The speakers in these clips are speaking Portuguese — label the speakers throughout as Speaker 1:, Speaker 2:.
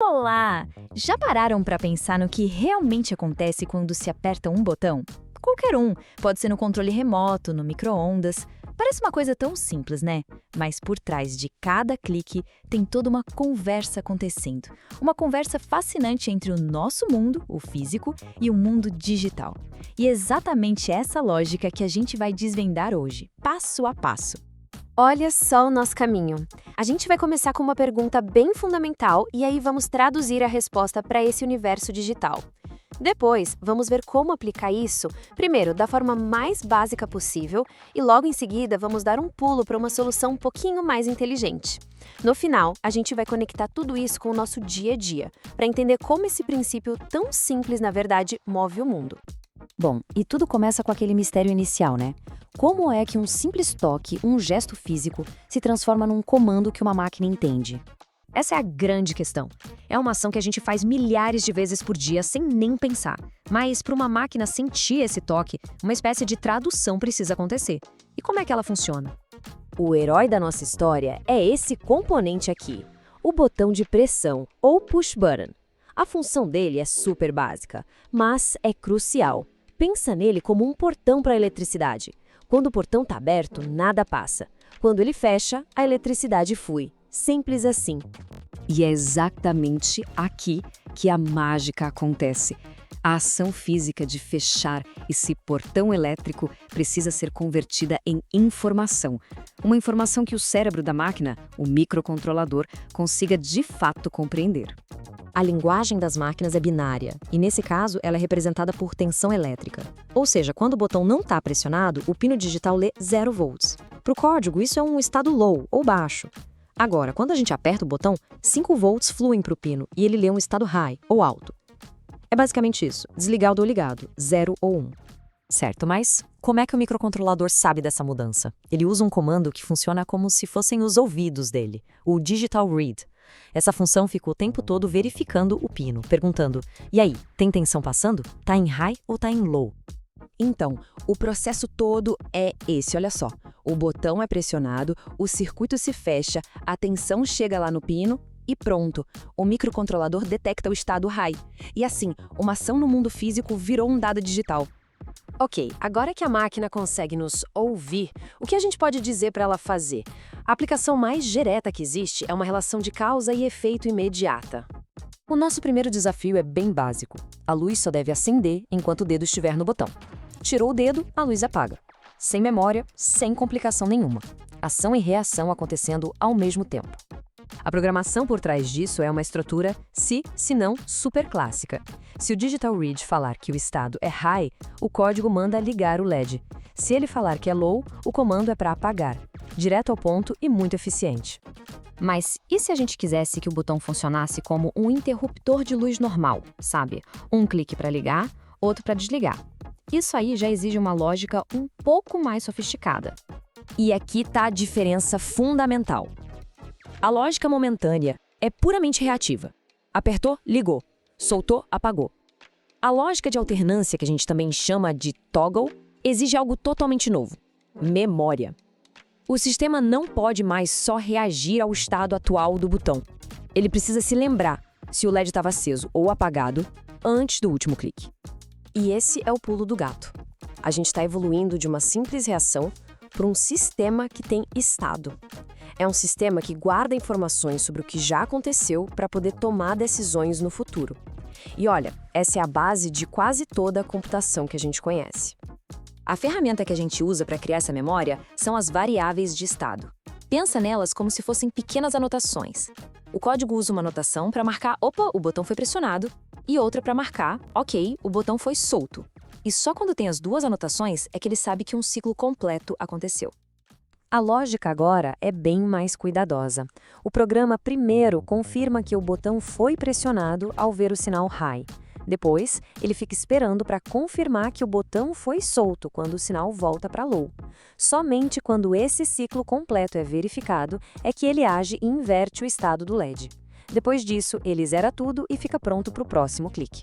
Speaker 1: Olá! Já pararam para pensar no que realmente acontece quando se aperta um botão? Qualquer um, pode ser no controle remoto, no micro-ondas. Parece uma coisa tão simples, né? Mas por trás de cada clique tem toda uma conversa acontecendo. Uma conversa fascinante entre o nosso mundo, o físico, e o mundo digital. E é exatamente essa lógica que a gente vai desvendar hoje, passo a passo.
Speaker 2: Olha só o nosso caminho. A gente vai começar com uma pergunta bem fundamental e aí vamos traduzir a resposta para esse universo digital. Depois, vamos ver como aplicar isso, primeiro, da forma mais básica possível e logo em seguida vamos dar um pulo para uma solução um pouquinho mais inteligente. No final, a gente vai conectar tudo isso com o nosso dia a dia, para entender como esse princípio tão simples, na verdade, move o mundo.
Speaker 3: Bom, e tudo começa com aquele mistério inicial, né? Como é que um simples toque, um gesto físico, se transforma num comando que uma máquina entende?
Speaker 4: Essa é a grande questão. É uma ação que a gente faz milhares de vezes por dia sem nem pensar. Mas para uma máquina sentir esse toque, uma espécie de tradução precisa acontecer. E como é que ela funciona?
Speaker 2: O herói da nossa história é esse componente aqui, o botão de pressão, ou push button. A função dele é super básica, mas é crucial. Pensa nele como um portão para a eletricidade. Quando o portão está aberto, nada passa. Quando ele fecha, a eletricidade flui. Simples assim.
Speaker 3: E é exatamente aqui que a mágica acontece. A ação física de fechar esse portão elétrico precisa ser convertida em informação. Uma informação que o cérebro da máquina, o microcontrolador, consiga de fato compreender.
Speaker 4: A linguagem das máquinas é binária, e nesse caso ela é representada por tensão elétrica. Ou seja, quando o botão não está pressionado, o pino digital lê 0 volts. Para o código, isso é um estado low, ou baixo. Agora, quando a gente aperta o botão, 5 volts fluem para o pino e ele lê um estado high, ou alto. É basicamente isso, desligado ou ligado, 0 ou 1. Certo, mas como é que o microcontrolador sabe dessa mudança? Ele usa um comando que funciona como se fossem os ouvidos dele, o Digital Read. Essa função fica o tempo todo verificando o pino, perguntando: e aí, tem tensão passando? Tá em high ou tá em low?
Speaker 5: Então, o processo todo é esse, olha só. O botão é pressionado, o circuito se fecha, a tensão chega lá no pino e pronto. O microcontrolador detecta o estado high. E assim, uma ação no mundo físico virou um dado digital.
Speaker 2: Ok, agora que a máquina consegue nos ouvir, o que a gente pode dizer para ela fazer? A aplicação mais direta que existe é uma relação de causa e efeito imediata.
Speaker 4: O nosso primeiro desafio é bem básico. A luz só deve acender enquanto o dedo estiver no botão. Tirou o dedo, a luz apaga. Sem memória, sem complicação nenhuma. Ação e reação acontecendo ao mesmo tempo. A programação por trás disso é uma estrutura se não, super clássica. Se o Digital Read falar que o estado é high, o código manda ligar o LED. Se ele falar que é low, o comando é para apagar. Direto ao ponto e muito eficiente. Mas e se a gente quisesse que o botão funcionasse como um interruptor de luz normal, sabe? Um clique para ligar, outro para desligar. Isso aí já exige uma lógica um pouco mais sofisticada. E aqui está a diferença fundamental. A lógica momentânea é puramente reativa. Apertou, ligou. Soltou, apagou. A lógica de alternância, que a gente também chama de toggle, exige algo totalmente novo: memória. O sistema não pode mais só reagir ao estado atual do botão. Ele precisa se lembrar se o LED estava aceso ou apagado antes do último clique.
Speaker 2: E esse é o pulo do gato. A gente está evoluindo de uma simples reação para um sistema que tem estado. É um sistema que guarda informações sobre o que já aconteceu para poder tomar decisões no futuro. E olha, essa é a base de quase toda a computação que a gente conhece.
Speaker 4: A ferramenta que a gente usa para criar essa memória são as variáveis de estado. Pensa nelas como se fossem pequenas anotações. O código usa uma anotação para marcar, opa, o botão foi pressionado, e outra para marcar, ok, o botão foi solto. E só quando tem as duas anotações é que ele sabe que um ciclo completo aconteceu. A lógica agora é bem mais cuidadosa. O programa primeiro confirma que o botão foi pressionado ao ver o sinal high. Depois, ele fica esperando para confirmar que o botão foi solto quando o sinal volta para low. Somente quando esse ciclo completo é verificado é que ele age e inverte o estado do LED. Depois disso, ele zera tudo e fica pronto para o próximo clique.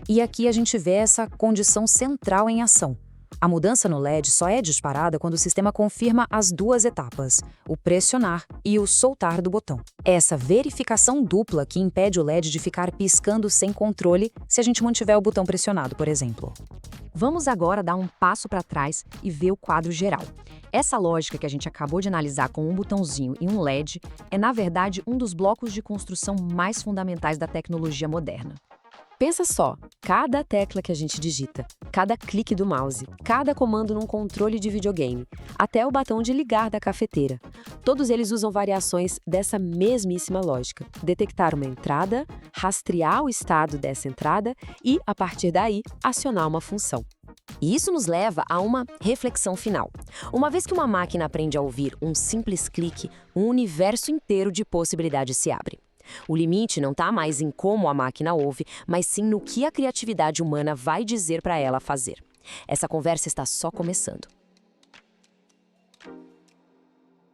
Speaker 4: E aqui a gente vê essa condição central em ação. A mudança no LED só é disparada quando o sistema confirma as duas etapas, o pressionar e o soltar do botão. É essa verificação dupla que impede o LED de ficar piscando sem controle se a gente mantiver o botão pressionado, por exemplo.
Speaker 3: Vamos agora dar um passo para trás e ver o quadro geral. Essa lógica que a gente acabou de analisar com um botãozinho e um LED é, na verdade, um dos blocos de construção mais fundamentais da tecnologia moderna.
Speaker 2: Pensa só, cada tecla que a gente digita, cada clique do mouse, cada comando num controle de videogame, até o botão de ligar da cafeteira. Todos eles usam variações dessa mesmíssima lógica. Detectar uma entrada, rastrear o estado dessa entrada e, a partir daí, acionar uma função.
Speaker 5: E isso nos leva a uma reflexão final. Uma vez que uma máquina aprende a ouvir um simples clique, um universo inteiro de possibilidades se abre. O limite não está mais em como a máquina ouve, mas sim no que a criatividade humana vai dizer para ela fazer. Essa conversa está só começando.